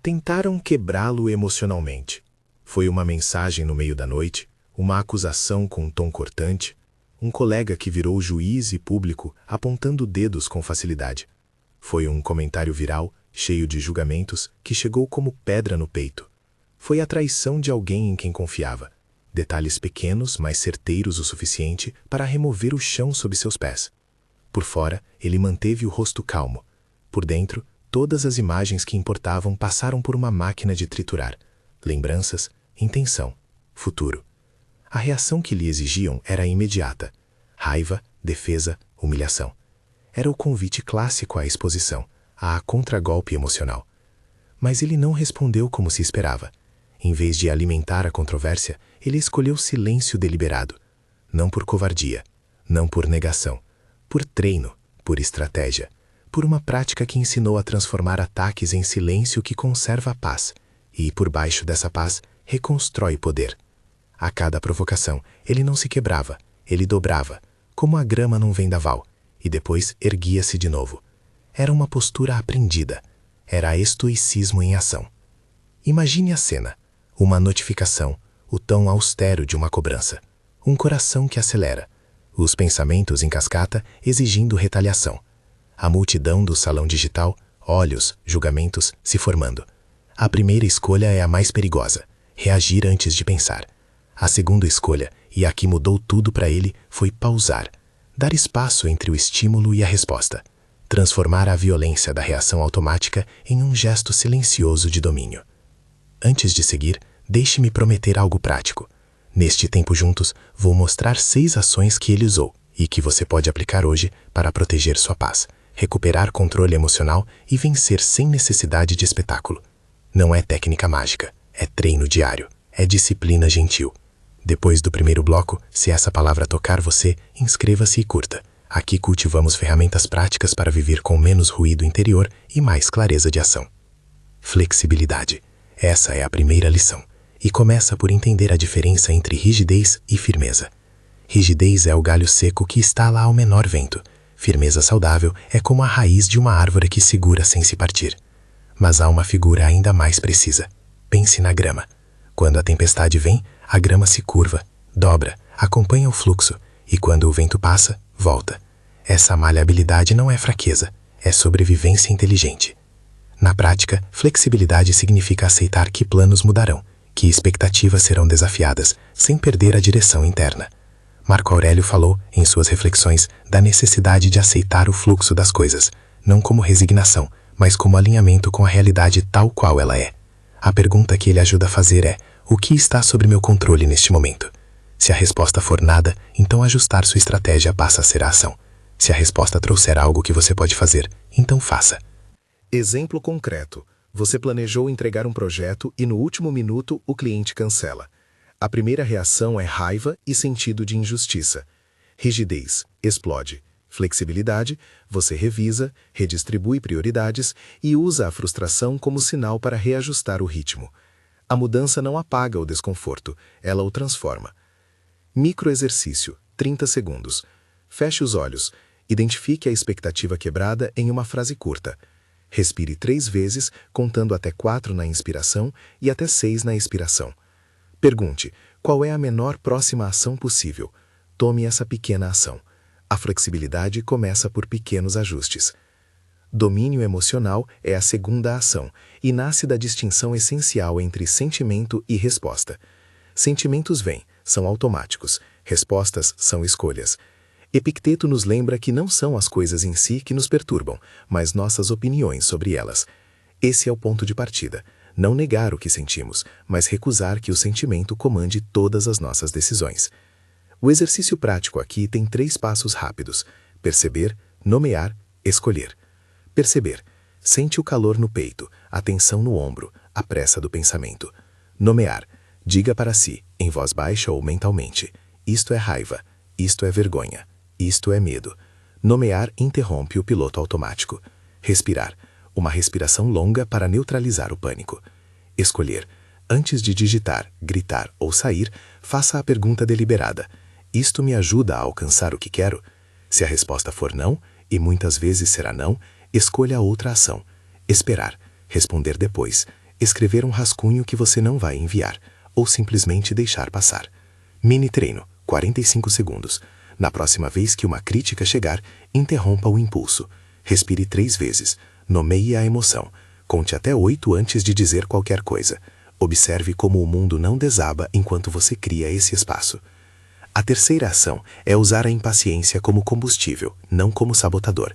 Tentaram quebrá-lo emocionalmente. Foi uma mensagem no meio da noite, uma acusação com um tom cortante, um colega que virou juiz e público apontando dedos com facilidade. Foi um comentário viral, cheio de julgamentos, que chegou como pedra no peito. Foi a traição de alguém em quem confiava. Detalhes pequenos, mas certeiros o suficiente para remover o chão sob seus pés. Por fora, ele manteve o rosto calmo. Por dentro, todas as imagens que importavam passaram por uma máquina de triturar. Lembranças, intenção, futuro. A reação que lhe exigiam era imediata. Raiva, defesa, humilhação. Era o convite clássico à exposição, à contragolpe emocional. Mas ele não respondeu como se esperava. Em vez de alimentar a controvérsia, ele escolheu silêncio deliberado. Não por covardia, não por negação, por treino, por estratégia, por uma prática que ensinou a transformar ataques em silêncio que conserva a paz, e, por baixo dessa paz, reconstrói poder. A cada provocação, ele não se quebrava, ele dobrava, como a grama num vendaval, e depois erguia-se de novo. Era uma postura aprendida. Era estoicismo em ação. Imagine a cena. Uma notificação, o tom austero de uma cobrança. Um coração que acelera. Os pensamentos em cascata exigindo retaliação. A multidão do salão digital, olhos, julgamentos se formando. A primeira escolha é a mais perigosa. Reagir antes de pensar. A segunda escolha, e a que mudou tudo para ele, foi pausar. Dar espaço entre o estímulo e a resposta. Transformar a violência da reação automática em um gesto silencioso de domínio. Antes de seguir, deixe-me prometer algo prático. Neste tempo juntos, vou mostrar 6 ações que ele usou e que você pode aplicar hoje para proteger sua paz, recuperar controle emocional e vencer sem necessidade de espetáculo. Não é técnica mágica, é treino diário, é disciplina gentil. Depois do primeiro bloco, se essa palavra tocar você, inscreva-se e curta. Aqui cultivamos ferramentas práticas para viver com menos ruído interior e mais clareza de ação. Flexibilidade. Essa é a primeira lição, e começa por entender a diferença entre rigidez e firmeza. Rigidez é o galho seco que estala ao menor vento. Firmeza saudável é como a raiz de uma árvore que segura sem se partir. Mas há uma figura ainda mais precisa. Pense na grama. Quando a tempestade vem, a grama se curva, dobra, acompanha o fluxo, e quando o vento passa, volta. Essa maleabilidade não é fraqueza, é sobrevivência inteligente. Na prática, flexibilidade significa aceitar que planos mudarão, que expectativas serão desafiadas, sem perder a direção interna. Marco Aurélio falou, em suas reflexões, da necessidade de aceitar o fluxo das coisas, não como resignação, mas como alinhamento com a realidade tal qual ela é. A pergunta que ele ajuda a fazer é: o que está sob meu controle neste momento? Se a resposta for nada, então ajustar sua estratégia passa a ser a ação. Se a resposta trouxer algo que você pode fazer, então faça. Exemplo concreto. Você planejou entregar um projeto e no último minuto o cliente cancela. A primeira reação é raiva e sentido de injustiça. Rigidez, explode. Flexibilidade, você revisa, redistribui prioridades e usa a frustração como sinal para reajustar o ritmo. A mudança não apaga o desconforto, ela o transforma. Microexercício, 30 segundos. Feche os olhos. Identifique a expectativa quebrada em uma frase curta. Respire 3 vezes, contando até 4 na inspiração e até 6 na expiração. Pergunte, qual é a menor próxima ação possível? Tome essa pequena ação. A flexibilidade começa por pequenos ajustes. Domínio emocional é a segunda ação e nasce da distinção essencial entre sentimento e resposta. Sentimentos vêm, são automáticos. Respostas são escolhas. Epicteto nos lembra que não são as coisas em si que nos perturbam, mas nossas opiniões sobre elas. Esse é o ponto de partida. Não negar o que sentimos, mas recusar que o sentimento comande todas as nossas decisões. O exercício prático aqui tem 3 passos rápidos: perceber, nomear, escolher. Perceber. Sente o calor no peito, a tensão no ombro, a pressa do pensamento. Nomear. Diga para si, em voz baixa ou mentalmente: isto é raiva, isto é vergonha, isto é medo. Nomear interrompe o piloto automático. Respirar. Uma respiração longa para neutralizar o pânico. Escolher. Antes de digitar, gritar ou sair, faça a pergunta deliberada: isto me ajuda a alcançar o que quero? Se a resposta for não, e muitas vezes será não, escolha outra ação. Esperar. Responder depois. escrever um rascunho que você não vai enviar, ou simplesmente deixar passar. Mini treino, 45 segundos. Na próxima vez que uma crítica chegar, interrompa o impulso. Respire 3 vezes. Nomeie a emoção. Conte até 8 antes de dizer qualquer coisa. Observe como o mundo não desaba enquanto você cria esse espaço. A terceira ação é usar a impaciência como combustível, não como sabotador.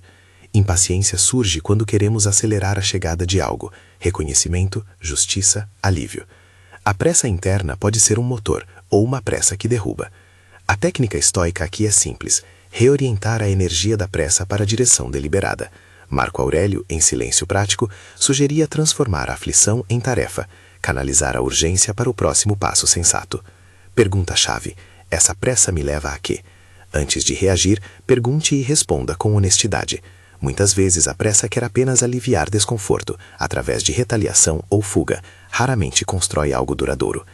Impaciência surge quando queremos acelerar a chegada de algo, reconhecimento, justiça, alívio. A pressa interna pode ser um motor ou uma pressa que derruba. A técnica estoica aqui é simples, reorientar a energia da pressa para a direção deliberada. Marco Aurélio, em Silêncio Prático, sugeria transformar a aflição em tarefa, canalizar a urgência para o próximo passo sensato. Pergunta-chave: essa pressa me leva a quê? Antes de reagir, pergunte e responda com honestidade. Muitas vezes a pressa quer apenas aliviar desconforto, através de retaliação ou fuga, raramente constrói algo duradouro.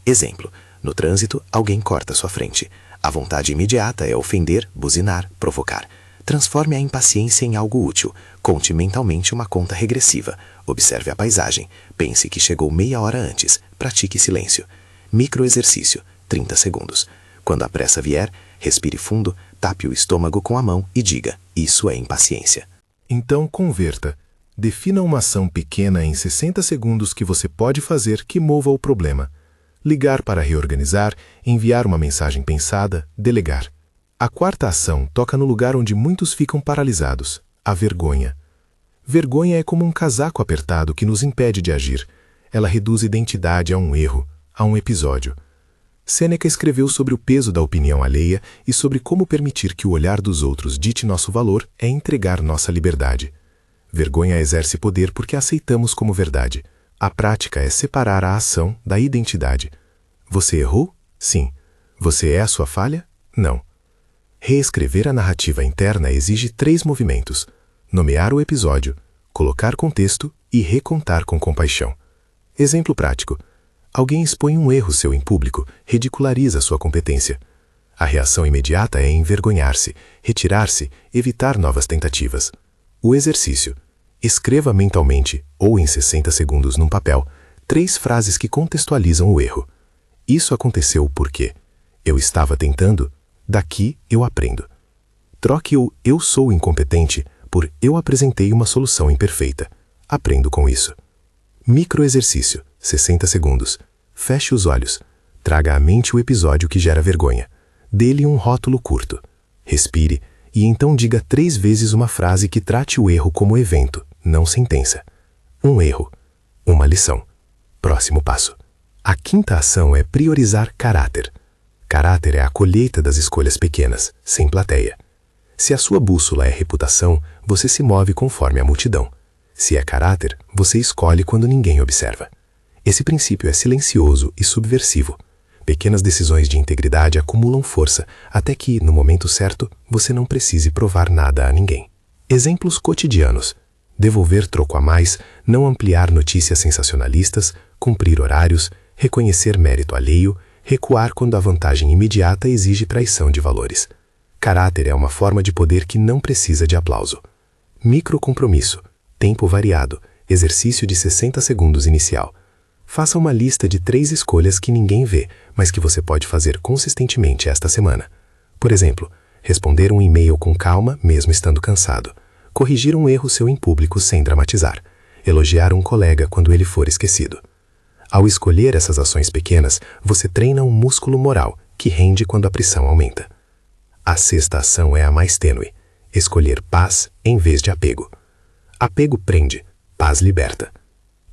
Exemplo: no trânsito, alguém corta sua frente. A vontade imediata é ofender, buzinar, provocar. Transforme a impaciência em algo útil. Conte mentalmente uma conta regressiva. Observe a paisagem. Pense que chegou meia hora antes. Pratique silêncio. Microexercício, 30 segundos. Quando a pressa vier, respire fundo, tape o estômago com a mão e diga: isso é impaciência. Então converta. Defina uma ação pequena em 60 segundos que você pode fazer que mova o problema. Ligar para reorganizar, enviar uma mensagem pensada, delegar. A quarta ação toca no lugar onde muitos ficam paralisados: a vergonha. Vergonha é como um casaco apertado que nos impede de agir. Ela reduz identidade a um erro, a um episódio. Sêneca escreveu sobre o peso da opinião alheia e sobre como permitir que o olhar dos outros dite nosso valor é entregar nossa liberdade. Vergonha exerce poder porque a aceitamos como verdade. A prática é separar a ação da identidade. Você errou? Sim. Você é a sua falha? Não. Reescrever a narrativa interna exige 3 movimentos: nomear o episódio, colocar contexto e recontar com compaixão. Exemplo prático: alguém expõe um erro seu em público, ridiculariza sua competência. A reação imediata é envergonhar-se, retirar-se, evitar novas tentativas. O exercício: escreva mentalmente, ou em 60 segundos num papel, 3 frases que contextualizam o erro. Isso aconteceu porque eu estava tentando, daqui eu aprendo. Troque o eu sou incompetente por eu apresentei uma solução imperfeita. Aprendo com isso. Microexercício, 60 segundos. Feche os olhos. Traga à mente o episódio que gera vergonha. Dê-lhe um rótulo curto. Respire e então diga 3 vezes uma frase que trate o erro como evento, não sentença. Um erro. Uma lição. Próximo passo. A quinta ação é priorizar caráter. Caráter é a colheita das escolhas pequenas, sem plateia. Se a sua bússola é reputação, você se move conforme a multidão. Se é caráter, você escolhe quando ninguém observa. Esse princípio é silencioso e subversivo. Pequenas decisões de integridade acumulam força até que, no momento certo, você não precise provar nada a ninguém. Exemplos cotidianos: devolver troco a mais, não ampliar notícias sensacionalistas, cumprir horários, reconhecer mérito alheio, recuar quando a vantagem imediata exige traição de valores. Caráter é uma forma de poder que não precisa de aplauso. Microcompromisso, tempo variado, exercício de 60 segundos inicial. Faça uma lista de 3 escolhas que ninguém vê, mas que você pode fazer consistentemente esta semana. Por exemplo, responder um e-mail com calma, mesmo estando cansado. Corrigir um erro seu em público sem dramatizar. Elogiar um colega quando ele for esquecido. Ao escolher essas ações pequenas, você treina um músculo moral, que rende quando a pressão aumenta. A sexta ação é a mais tênue: escolher paz em vez de apego. Apego prende, paz liberta.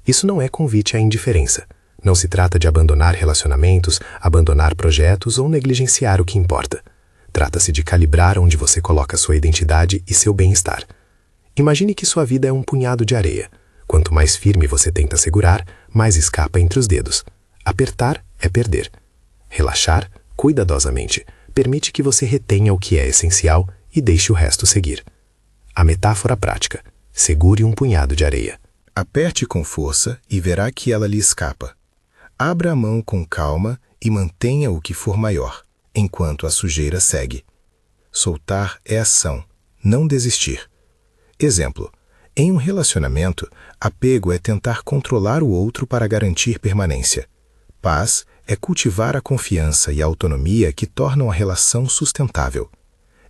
Isso não é convite à indiferença. Não se trata de abandonar relacionamentos, abandonar projetos ou negligenciar o que importa. Trata-se de calibrar onde você coloca sua identidade e seu bem-estar. Imagine que sua vida é um punhado de areia. Quanto mais firme você tenta segurar, mais escapa entre os dedos. Apertar é perder. Relaxar, cuidadosamente, permite que você retenha o que é essencial e deixe o resto seguir. A metáfora prática: segure um punhado de areia. Aperte com força e verá que ela lhe escapa. Abra a mão com calma e mantenha o que for maior, enquanto a sujeira segue. Soltar é ação, não desistir. Exemplo: Em um relacionamento, apego é tentar controlar o outro para garantir permanência. Paz é cultivar a confiança e a autonomia que tornam a relação sustentável.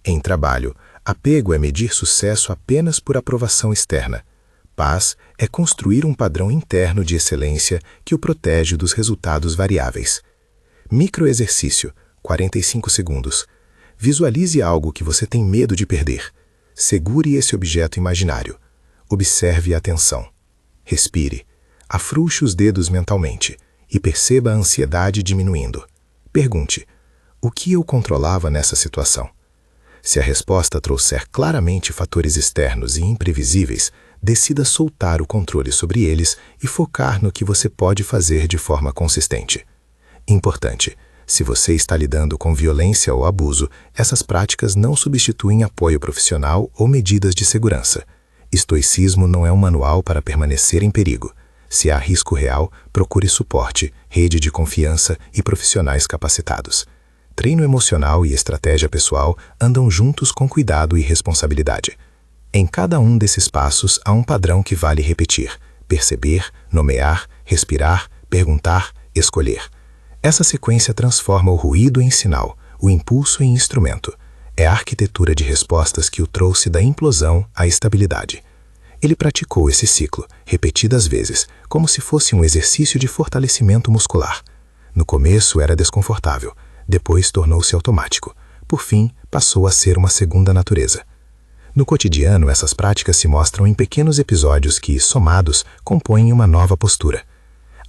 Em trabalho, apego é medir sucesso apenas por aprovação externa. Paz é construir um padrão interno de excelência que o protege dos resultados variáveis. Microexercício, 45 segundos. Visualize algo que você tem medo de perder. Segure esse objeto imaginário. Observe a tensão. Respire. Afrouxe os dedos mentalmente e perceba a ansiedade diminuindo. Pergunte: o que eu controlava nessa situação? Se a resposta trouxer claramente fatores externos e imprevisíveis, decida soltar o controle sobre eles e focar no que você pode fazer de forma consistente. Importante: se você está lidando com violência ou abuso, essas práticas não substituem apoio profissional ou medidas de segurança. Estoicismo não é um manual para permanecer em perigo. Se há risco real, procure suporte, rede de confiança e profissionais capacitados. Treino emocional e estratégia pessoal andam juntos com cuidado e responsabilidade. Em cada um desses passos há um padrão que vale repetir: perceber, nomear, respirar, perguntar, escolher. Essa sequência transforma o ruído em sinal, o impulso em instrumento. É a arquitetura de respostas que o trouxe da implosão à estabilidade. Ele praticou esse ciclo, repetidas vezes, como se fosse um exercício de fortalecimento muscular. No começo era desconfortável, depois tornou-se automático. Por fim, passou a ser uma segunda natureza. No cotidiano, essas práticas se mostram em pequenos episódios que, somados, compõem uma nova postura.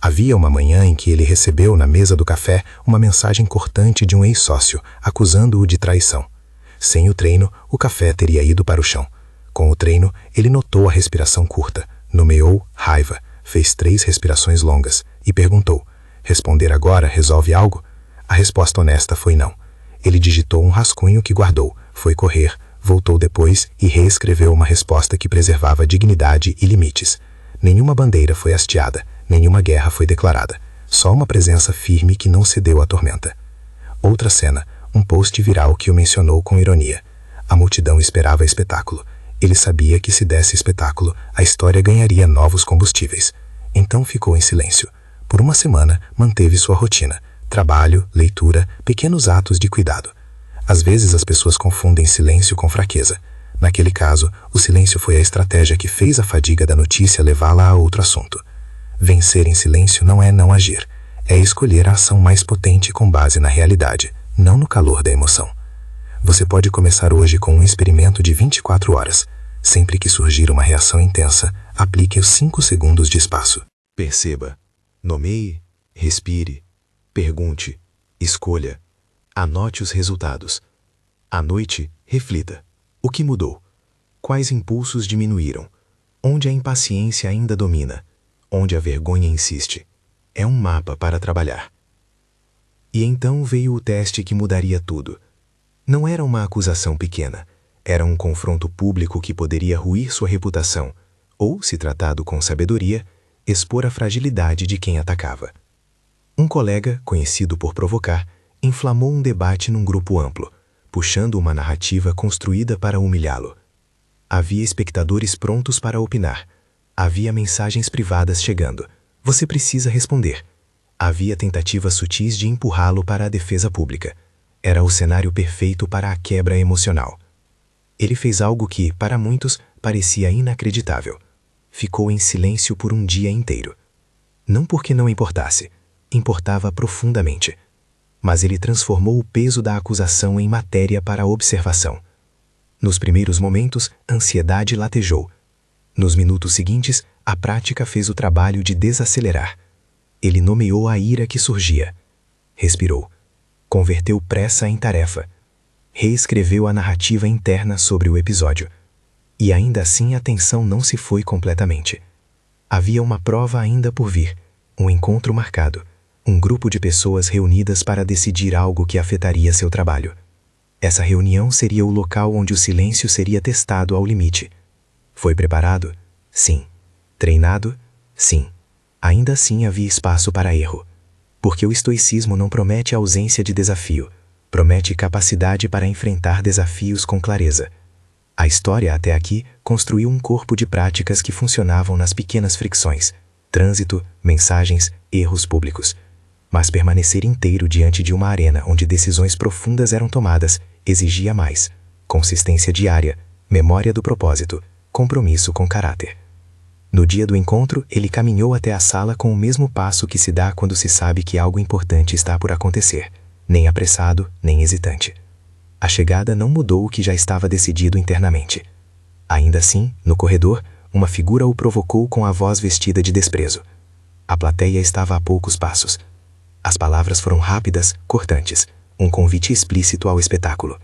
Havia uma manhã em que ele recebeu na mesa do café uma mensagem cortante de um ex-sócio, acusando-o de traição. Sem o treino, o café teria ido para o chão. Com o treino, ele notou a respiração curta, nomeou raiva, fez 3 respirações longas e perguntou: responder agora resolve algo? A resposta honesta foi não. Ele digitou um rascunho que guardou, foi correr, voltou depois e reescreveu uma resposta que preservava dignidade e limites. Nenhuma bandeira foi hasteada, nenhuma guerra foi declarada. Só uma presença firme que não cedeu à tormenta. Outra cena, um post viral que o mencionou com ironia. A multidão esperava espetáculo. Ele sabia que se desse espetáculo, a história ganharia novos combustíveis. Então ficou em silêncio. Por uma semana, manteve sua rotina. Trabalho, leitura, pequenos atos de cuidado. Às vezes as pessoas confundem silêncio com fraqueza. Naquele caso, o silêncio foi a estratégia que fez a fadiga da notícia levá-la a outro assunto. Vencer em silêncio não é não agir. É escolher a ação mais potente com base na realidade, não no calor da emoção. Você pode começar hoje com um experimento de 24 horas. Sempre que surgir uma reação intensa, aplique os 5 segundos de espaço. Perceba, nomeie, respire, pergunte, escolha, anote os resultados. À noite, reflita. O que mudou? Quais impulsos diminuíram? Onde a impaciência ainda domina? Onde a vergonha insiste? É um mapa para trabalhar. E então veio o teste que mudaria tudo. Não era uma acusação pequena. Era um confronto público que poderia ruir sua reputação, ou, se tratado com sabedoria, expor a fragilidade de quem atacava. Um colega, conhecido por provocar, inflamou um debate num grupo amplo, puxando uma narrativa construída para humilhá-lo. Havia espectadores prontos para opinar. Havia mensagens privadas chegando. Você precisa responder. Havia tentativas sutis de empurrá-lo para a defesa pública. Era o cenário perfeito para a quebra emocional. Ele fez algo que, para muitos, parecia inacreditável. Ficou em silêncio por um dia inteiro. Não porque não importasse. Importava profundamente. Mas ele transformou o peso da acusação em matéria para a observação. Nos primeiros momentos, a ansiedade latejou. Nos minutos seguintes, a prática fez o trabalho de desacelerar. Ele nomeou a ira que surgia. Respirou. Converteu pressa em tarefa. Reescreveu a narrativa interna sobre o episódio. E ainda assim a tensão não se foi completamente. Havia uma prova ainda por vir, um encontro marcado, um grupo de pessoas reunidas para decidir algo que afetaria seu trabalho. Essa reunião seria o local onde o silêncio seria testado ao limite. Foi preparado? Sim. Treinado? Sim. Ainda assim havia espaço para erro. Porque o estoicismo não promete ausência de desafio, promete capacidade para enfrentar desafios com clareza. A história até aqui construiu um corpo de práticas que funcionavam nas pequenas fricções, trânsito, mensagens, erros públicos. Mas permanecer inteiro diante de uma arena onde decisões profundas eram tomadas exigia mais: consistência diária, memória do propósito, compromisso com caráter. No dia do encontro, ele caminhou até a sala com o mesmo passo que se dá quando se sabe que algo importante está por acontecer, nem apressado, nem hesitante. A chegada não mudou o que já estava decidido internamente. Ainda assim, no corredor, uma figura o provocou com a voz vestida de desprezo. A plateia estava a poucos passos. As palavras foram rápidas, cortantes, um convite explícito ao espetáculo.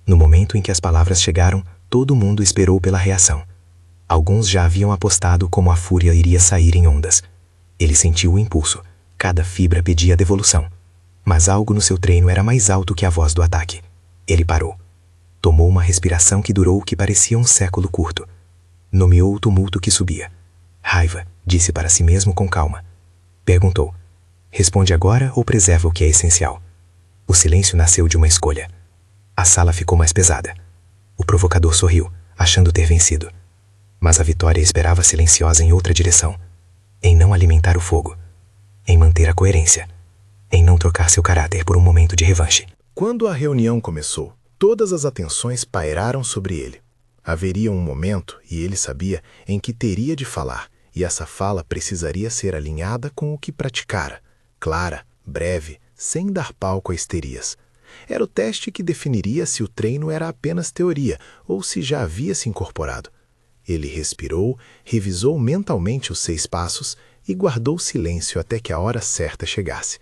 No momento em que as palavras chegaram, todo mundo esperou pela reação. Alguns já haviam apostado como a fúria iria sair em ondas. Ele sentiu o impulso. Cada fibra pedia devolução. Mas algo no seu treino era mais alto que a voz do ataque. Ele parou. Tomou uma respiração que durou o que parecia um século curto. Nomeou o tumulto que subia. Raiva, disse para si mesmo com calma. Perguntou: responde agora ou preserva o que é essencial? O silêncio nasceu de uma escolha. A sala ficou mais pesada. O provocador sorriu, achando ter vencido. Mas a vitória esperava silenciosa em outra direção. Em não alimentar o fogo. Em manter a coerência. Em não trocar seu caráter por um momento de revanche. Quando a reunião começou, todas as atenções pairaram sobre ele. Haveria um momento, e ele sabia, em que teria de falar, e essa fala precisaria ser alinhada com o que praticara, clara, breve, sem dar palco a histerias. Era o teste que definiria se o treino era apenas teoria ou se já havia se incorporado. Ele respirou, revisou mentalmente os 6 passos e guardou silêncio até que a hora certa chegasse.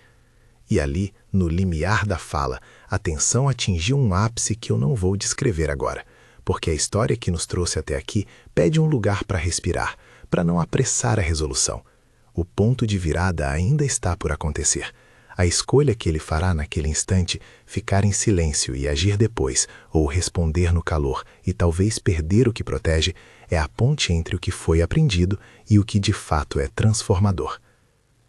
E ali, no limiar da fala, a tensão atingiu um ápice que eu não vou descrever agora, porque a história que nos trouxe até aqui pede um lugar para respirar, para não apressar a resolução. O ponto de virada ainda está por acontecer. A escolha que ele fará naquele instante, ficar em silêncio e agir depois, ou responder no calor e talvez perder o que protege, é a ponte entre o que foi aprendido e o que de fato é transformador.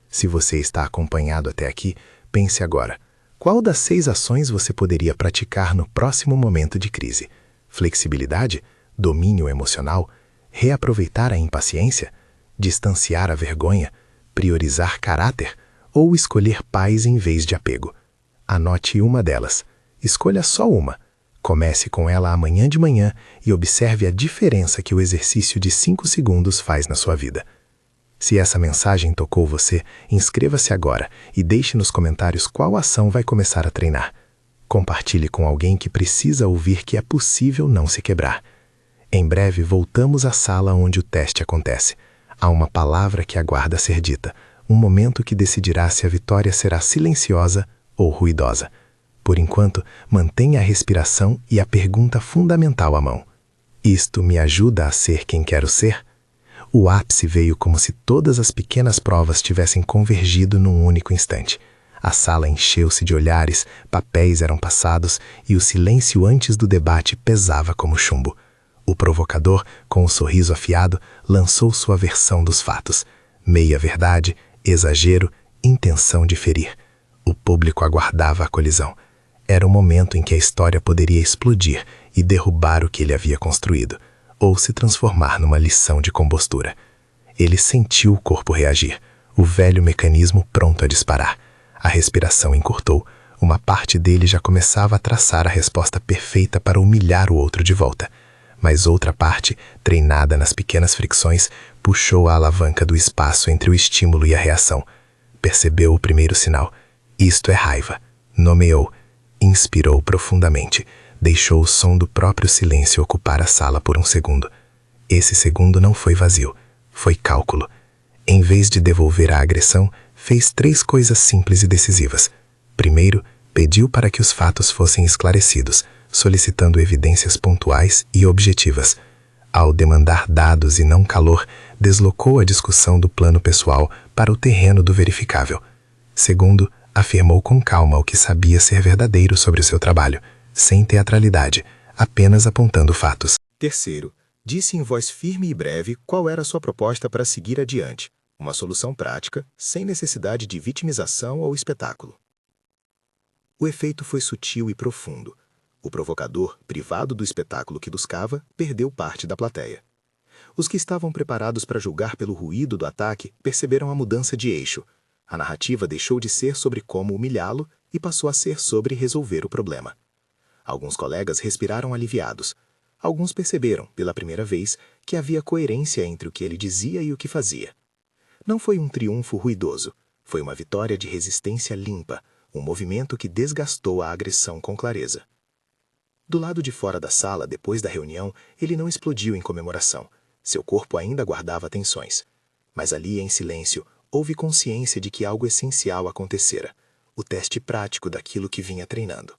Se você está acompanhado até aqui, pense agora, qual das 6 ações você poderia praticar no próximo momento de crise? Flexibilidade? Domínio emocional? Reaproveitar a impaciência? Distanciar a vergonha? Priorizar caráter? Ou escolher paz em vez de apego? Anote uma delas. Escolha só uma. Comece com ela amanhã de manhã e observe a diferença que o exercício de 5 segundos faz na sua vida. Se essa mensagem tocou você, inscreva-se agora e deixe nos comentários qual ação vai começar a treinar. Compartilhe com alguém que precisa ouvir que é possível não se quebrar. Em breve voltamos à sala onde o teste acontece. Há uma palavra que aguarda ser dita, um momento que decidirá se a vitória será silenciosa ou ruidosa. Por enquanto, mantenha a respiração e a pergunta fundamental à mão. Isto me ajuda a ser quem quero ser? O ápice veio como se todas as pequenas provas tivessem convergido num único instante. A sala encheu-se de olhares, papéis eram passados e o silêncio antes do debate pesava como chumbo. O provocador, com o sorriso afiado, lançou sua versão dos fatos. Meia-verdade, exagero, intenção de ferir. O público aguardava a colisão. Era o momento em que a história poderia explodir e derrubar o que ele havia construído, ou se transformar numa lição de compostura. Ele sentiu o corpo reagir, o velho mecanismo pronto a disparar. A respiração encurtou, uma parte dele já começava a traçar a resposta perfeita para humilhar o outro de volta. Mas outra parte, treinada nas pequenas fricções, puxou a alavanca do espaço entre o estímulo e a reação. Percebeu o primeiro sinal. Isto é raiva. Nomeou. Inspirou profundamente. Deixou o som do próprio silêncio ocupar a sala por um segundo. Esse segundo não foi vazio. Foi cálculo. Em vez de devolver a agressão, fez 3 coisas simples e decisivas. Primeiro, pediu para que os fatos fossem esclarecidos, solicitando evidências pontuais e objetivas. Ao demandar dados e não calor, deslocou a discussão do plano pessoal para o terreno do verificável. Segundo, afirmou com calma o que sabia ser verdadeiro sobre o seu trabalho, sem teatralidade, apenas apontando fatos. Terceiro, disse em voz firme e breve qual era a sua proposta para seguir adiante. Uma solução prática, sem necessidade de vitimização ou espetáculo. O efeito foi sutil e profundo. O provocador, privado do espetáculo que buscava, perdeu parte da plateia. Os que estavam preparados para julgar pelo ruído do ataque perceberam a mudança de eixo. A narrativa deixou de ser sobre como humilhá-lo e passou a ser sobre resolver o problema. Alguns colegas respiraram aliviados. Alguns perceberam, pela primeira vez, que havia coerência entre o que ele dizia e o que fazia. Não foi um triunfo ruidoso, foi uma vitória de resistência limpa, um movimento que desgastou a agressão com clareza. Do lado de fora da sala, depois da reunião, ele não explodiu em comemoração. Seu corpo ainda guardava tensões. Mas ali, em silêncio, houve consciência de que algo essencial acontecera, o teste prático daquilo que vinha treinando.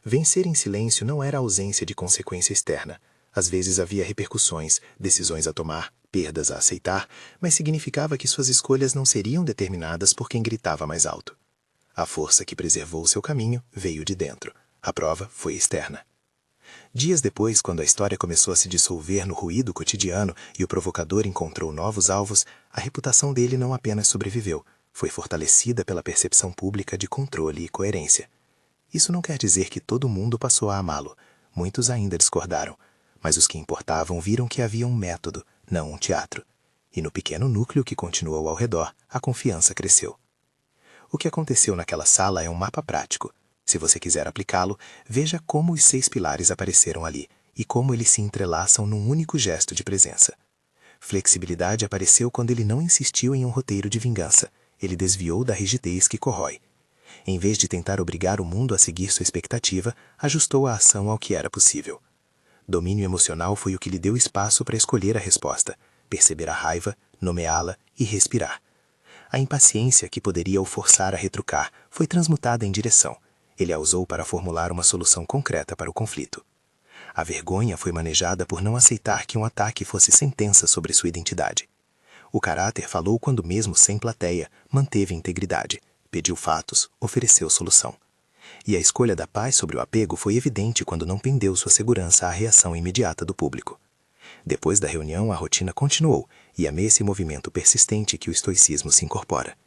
Vencer em silêncio não era ausência de consequência externa. Às vezes havia repercussões, decisões a tomar, perdas a aceitar, mas significava que suas escolhas não seriam determinadas por quem gritava mais alto. A força que preservou seu caminho veio de dentro. A prova foi externa. Dias depois, quando a história começou a se dissolver no ruído cotidiano e o provocador encontrou novos alvos, a reputação dele não apenas sobreviveu, foi fortalecida pela percepção pública de controle e coerência. Isso não quer dizer que todo mundo passou a amá-lo. Muitos ainda discordaram, mas os que importavam viram que havia um método, não um teatro. E no pequeno núcleo que continuou ao redor, a confiança cresceu. O que aconteceu naquela sala é um mapa prático. Se você quiser aplicá-lo, veja como os 6 pilares apareceram ali e como eles se entrelaçam num único gesto de presença. Flexibilidade apareceu quando ele não insistiu em um roteiro de vingança. Ele desviou da rigidez que corrói. Em vez de tentar obrigar o mundo a seguir sua expectativa, ajustou a ação ao que era possível. Domínio emocional foi o que lhe deu espaço para escolher a resposta, perceber a raiva, nomeá-la e respirar. A impaciência, que poderia o forçar a retrucar, foi transmutada em direção. Ele a usou para formular uma solução concreta para o conflito. A vergonha foi manejada por não aceitar que um ataque fosse sentença sobre sua identidade. O caráter falou quando, mesmo sem plateia, manteve integridade, pediu fatos, ofereceu solução. E a escolha da paz sobre o apego foi evidente quando não pendeu sua segurança à reação imediata do público. Depois da reunião, a rotina continuou, e é nesse movimento persistente que o estoicismo se incorpora.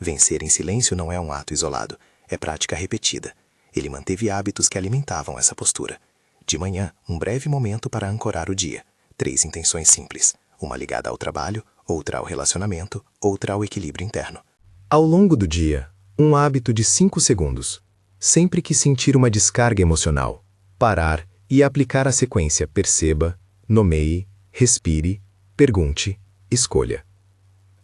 Vencer em silêncio não é um ato isolado, é prática repetida. Ele manteve hábitos que alimentavam essa postura. De manhã, um breve momento para ancorar o dia. 3 intenções simples. Uma ligada ao trabalho, outra ao relacionamento, outra ao equilíbrio interno. Ao longo do dia, um hábito de 5 segundos. Sempre que sentir uma descarga emocional, parar e aplicar a sequência perceba, nomeie, respire, pergunte, escolha.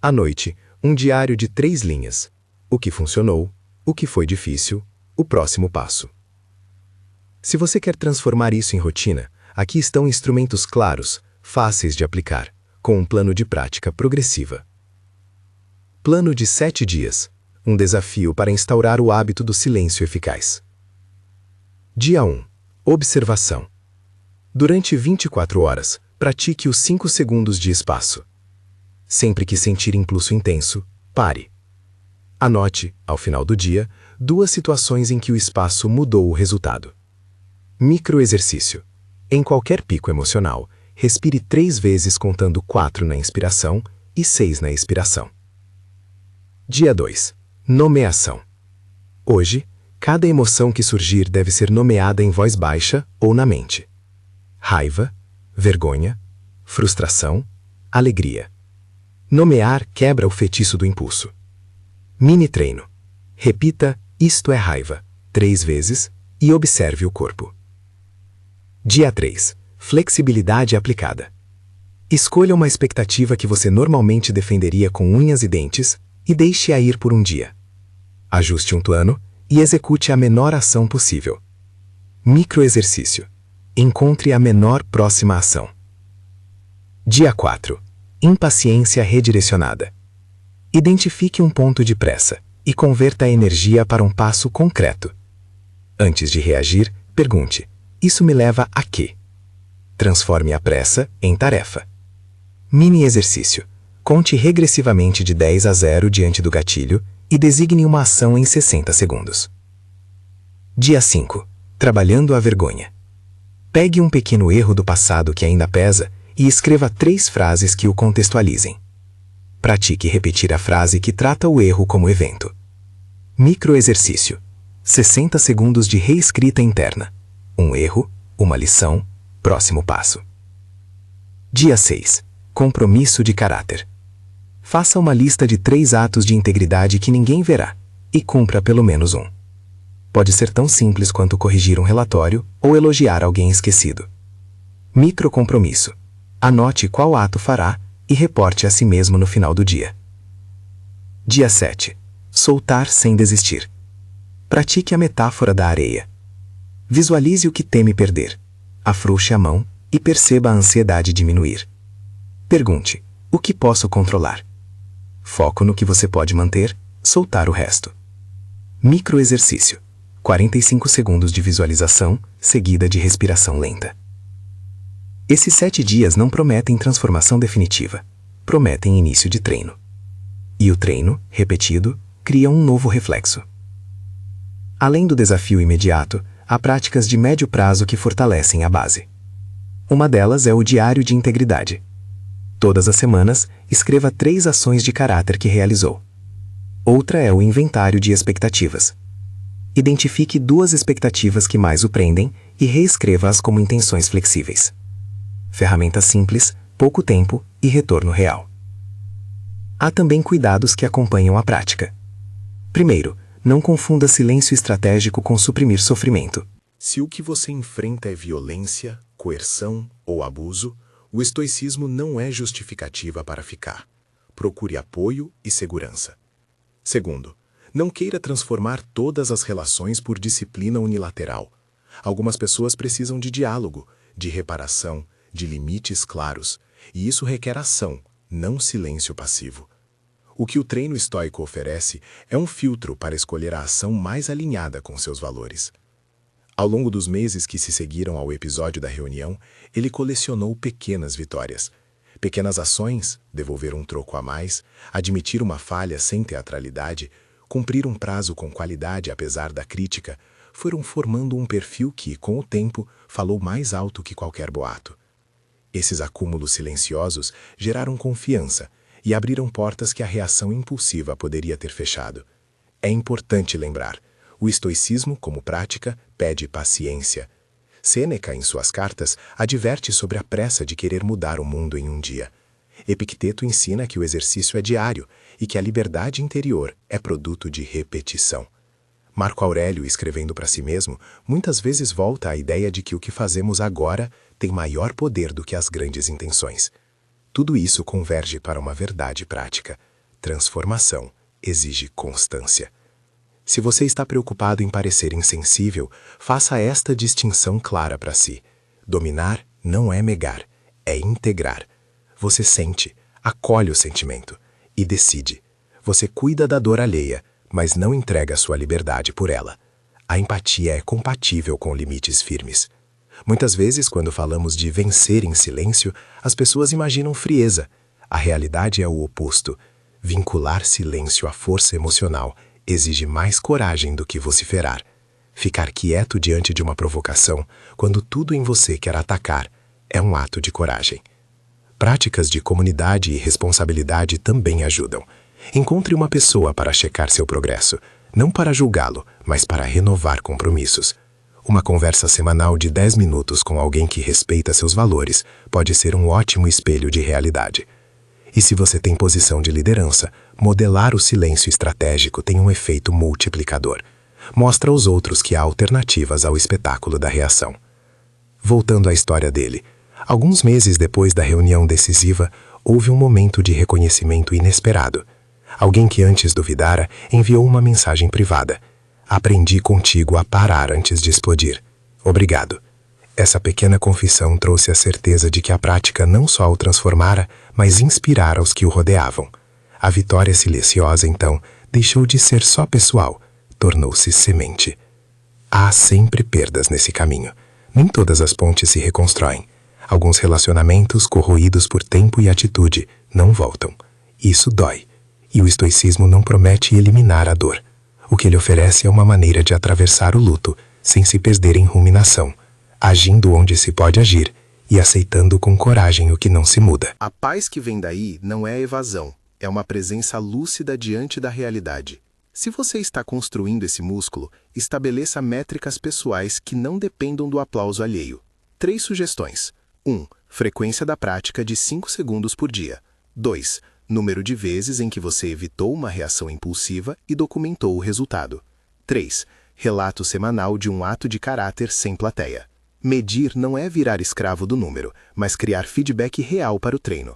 À noite, um diário de 3 linhas. O que funcionou, o que foi difícil, o próximo passo. Se você quer transformar isso em rotina, aqui estão instrumentos claros, fáceis de aplicar, com um plano de prática progressiva. Plano de 7 dias. Um desafio para instaurar o hábito do silêncio eficaz. Dia 1. Observação. Durante 24 horas, pratique os 5 segundos de espaço. Sempre que sentir impulso intenso, pare. Anote, ao final do dia, 2 situações em que o espaço mudou o resultado. Microexercício. Em qualquer pico emocional, respire 3 vezes contando 4 na inspiração e 6 na expiração. Dia 2. Nomeação. Hoje, cada emoção que surgir deve ser nomeada em voz baixa ou na mente. Raiva, vergonha, frustração, alegria. Nomear quebra o feitiço do impulso. Mini treino. Repita "isto é raiva" 3 vezes e observe o corpo. Dia 3. Flexibilidade aplicada. Escolha uma expectativa que você normalmente defenderia com unhas e dentes e deixe-a ir por um dia. Ajuste um plano e execute a menor ação possível. Microexercício. Encontre a menor próxima ação. Dia 4. Impaciência redirecionada. Identifique um ponto de pressa e converta a energia para um passo concreto. Antes de reagir, pergunte: isso me leva a quê? Transforme a pressa em tarefa. Mini exercício. Conte regressivamente de 10 a 0 diante do gatilho e designe uma ação em 60 segundos. Dia 5. Trabalhando a vergonha. Pegue um pequeno erro do passado que ainda pesa e escreva 3 frases que o contextualizem. Pratique repetir a frase que trata o erro como evento. Microexercício. 60 segundos de reescrita interna. Um erro, uma lição, próximo passo. Dia 6. Compromisso de caráter. Faça uma lista de 3 atos de integridade que ninguém verá e cumpra pelo menos um. Pode ser tão simples quanto corrigir um relatório ou elogiar alguém esquecido. Microcompromisso. Anote qual ato fará e reporte a si mesmo no final do dia. Dia 7. Soltar sem desistir. Pratique a metáfora da areia. Visualize o que teme perder. Afrouxe a mão e perceba a ansiedade diminuir. Pergunte: o que posso controlar? Foco no que você pode manter, soltar o resto. Microexercício. 45 segundos de visualização, seguida de respiração lenta. Esses 7 dias não prometem transformação definitiva, prometem início de treino. E o treino, repetido, cria um novo reflexo. Além do desafio imediato, há práticas de médio prazo que fortalecem a base. Uma delas é o diário de integridade. Todas as semanas, escreva 3 ações de caráter que realizou. Outra é o inventário de expectativas. Identifique 2 expectativas que mais o prendem e reescreva-as como intenções flexíveis. Ferramenta simples, pouco tempo e retorno real. Há também cuidados que acompanham a prática. Primeiro, não confunda silêncio estratégico com suprimir sofrimento. Se o que você enfrenta é violência, coerção ou abuso, o estoicismo não é justificativa para ficar. Procure apoio e segurança. Segundo, não queira transformar todas as relações por disciplina unilateral. Algumas pessoas precisam de diálogo, de reparação, de limites claros, e isso requer ação, não silêncio passivo. O que o treino estoico oferece é um filtro para escolher a ação mais alinhada com seus valores. Ao longo dos meses que se seguiram ao episódio da reunião, ele colecionou pequenas vitórias. Pequenas ações, devolver um troco a mais, admitir uma falha sem teatralidade, cumprir um prazo com qualidade apesar da crítica, foram formando um perfil que, com o tempo, falou mais alto que qualquer boato. Esses acúmulos silenciosos geraram confiança e abriram portas que a reação impulsiva poderia ter fechado. É importante lembrar, o estoicismo, como prática, pede paciência. Sêneca, em suas cartas, adverte sobre a pressa de querer mudar o mundo em um dia. Epicteto ensina que o exercício é diário e que a liberdade interior é produto de repetição. Marco Aurélio, escrevendo para si mesmo, muitas vezes volta à ideia de que o que fazemos agora tem maior poder do que as grandes intenções. Tudo isso converge para uma verdade prática. Transformação exige constância. Se você está preocupado em parecer insensível, faça esta distinção clara para si. Dominar não é negar, é integrar. Você sente, acolhe o sentimento e decide. Você cuida da dor alheia, mas não entrega sua liberdade por ela. A empatia é compatível com limites firmes. Muitas vezes, quando falamos de vencer em silêncio, as pessoas imaginam frieza. A realidade é o oposto. Vincular silêncio à força emocional exige mais coragem do que vociferar. Ficar quieto diante de uma provocação, quando tudo em você quer atacar, é um ato de coragem. Práticas de comunidade e responsabilidade também ajudam. Encontre uma pessoa para checar seu progresso, não para julgá-lo, mas para renovar compromissos. Uma conversa semanal de 10 minutos com alguém que respeita seus valores pode ser um ótimo espelho de realidade. E se você tem posição de liderança, modelar o silêncio estratégico tem um efeito multiplicador. Mostra aos outros que há alternativas ao espetáculo da reação. Voltando à história dele, alguns meses depois da reunião decisiva, houve um momento de reconhecimento inesperado. Alguém que antes duvidara enviou uma mensagem privada. Aprendi contigo a parar antes de explodir. Obrigado. Essa pequena confissão trouxe a certeza de que a prática não só o transformara, mas inspirara os que o rodeavam. A vitória silenciosa, então, deixou de ser só pessoal, tornou-se semente. Há sempre perdas nesse caminho. Nem todas as pontes se reconstroem. Alguns relacionamentos, corroídos por tempo e atitude, não voltam. Isso dói. E o estoicismo não promete eliminar a dor. O que ele oferece é uma maneira de atravessar o luto, sem se perder em ruminação, agindo onde se pode agir e aceitando com coragem o que não se muda. A paz que vem daí não é evasão, é uma presença lúcida diante da realidade. Se você está construindo esse músculo, estabeleça métricas pessoais que não dependam do aplauso alheio. 3 sugestões. 1. Frequência da prática de 5 segundos por dia. 2. Número de vezes em que você evitou uma reação impulsiva e documentou o resultado. 3. Relato semanal de um ato de caráter sem plateia. Medir não é virar escravo do número, mas criar feedback real para o treino.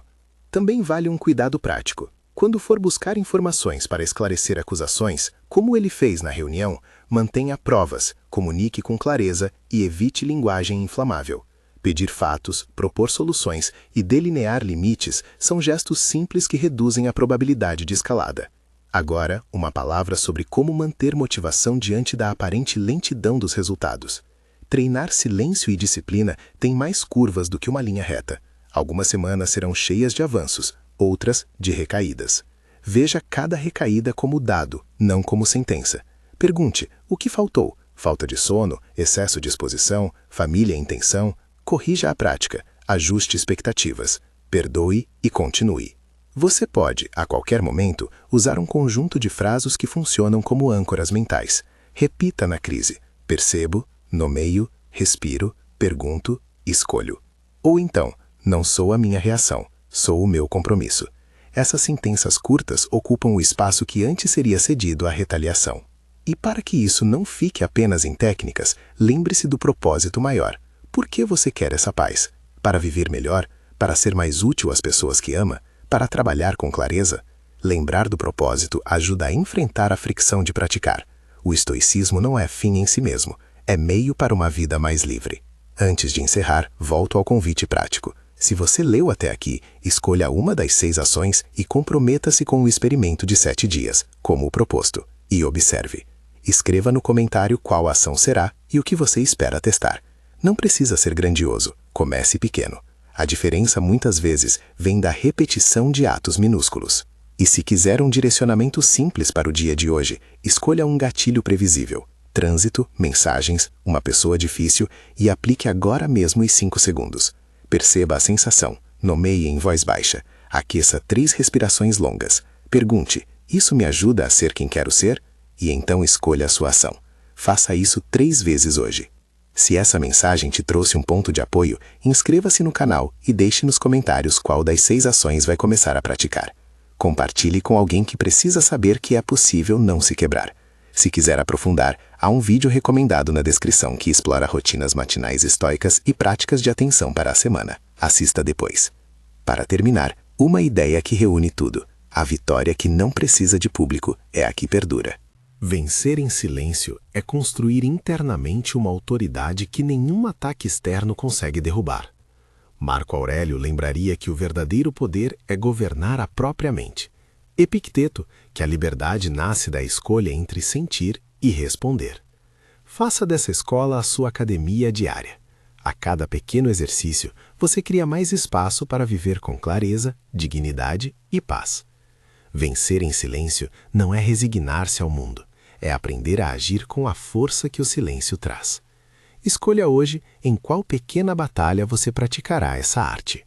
Também vale um cuidado prático. Quando for buscar informações para esclarecer acusações, como ele fez na reunião, mantenha provas, comunique com clareza e evite linguagem inflamável. Pedir fatos, propor soluções e delinear limites são gestos simples que reduzem a probabilidade de escalada. Agora, uma palavra sobre como manter motivação diante da aparente lentidão dos resultados. Treinar silêncio e disciplina tem mais curvas do que uma linha reta. Algumas semanas serão cheias de avanços, outras de recaídas. Veja cada recaída como dado, não como sentença. Pergunte, o que faltou? Falta de sono, excesso de exposição, família e intenção? Corrija a prática, ajuste expectativas, perdoe e continue. Você pode, a qualquer momento, usar um conjunto de frases que funcionam como âncoras mentais. Repita na crise: percebo, nomeio, respiro, pergunto, escolho. Ou então, não sou a minha reação, sou o meu compromisso. Essas sentenças curtas ocupam o espaço que antes seria cedido à retaliação. E para que isso não fique apenas em técnicas, lembre-se do propósito maior. Por que você quer essa paz? Para viver melhor? Para ser mais útil às pessoas que ama? Para trabalhar com clareza? Lembrar do propósito ajuda a enfrentar a fricção de praticar. O estoicismo não é fim em si mesmo, é meio para uma vida mais livre. Antes de encerrar, volto ao convite prático. Se você leu até aqui, escolha uma das 6 ações e comprometa-se com o experimento de 7 dias, como o proposto. E observe. Escreva no comentário qual ação será e o que você espera testar. Não precisa ser grandioso, comece pequeno. A diferença muitas vezes vem da repetição de atos minúsculos. E se quiser um direcionamento simples para o dia de hoje, escolha um gatilho previsível. Trânsito, mensagens, uma pessoa difícil e aplique agora mesmo os 5 segundos. Perceba a sensação, nomeie em voz baixa, aqueça 3 respirações longas. Pergunte, isso me ajuda a ser quem quero ser? E então escolha a sua ação. Faça isso 3 vezes hoje. Se essa mensagem te trouxe um ponto de apoio, inscreva-se no canal e deixe nos comentários qual das 6 ações vai começar a praticar. Compartilhe com alguém que precisa saber que é possível não se quebrar. Se quiser aprofundar, há um vídeo recomendado na descrição que explora rotinas matinais estoicas e práticas de atenção para a semana. Assista depois. Para terminar, uma ideia que reúne tudo. A vitória que não precisa de público é a que perdura. Vencer em silêncio é construir internamente uma autoridade que nenhum ataque externo consegue derrubar. Marco Aurélio lembraria que o verdadeiro poder é governar a própria mente. Epicteto, que a liberdade nasce da escolha entre sentir e responder. Faça dessa escola a sua academia diária. A cada pequeno exercício, você cria mais espaço para viver com clareza, dignidade e paz. Vencer em silêncio não é resignar-se ao mundo, é aprender a agir com a força que o silêncio traz. Escolha hoje em qual pequena batalha você praticará essa arte.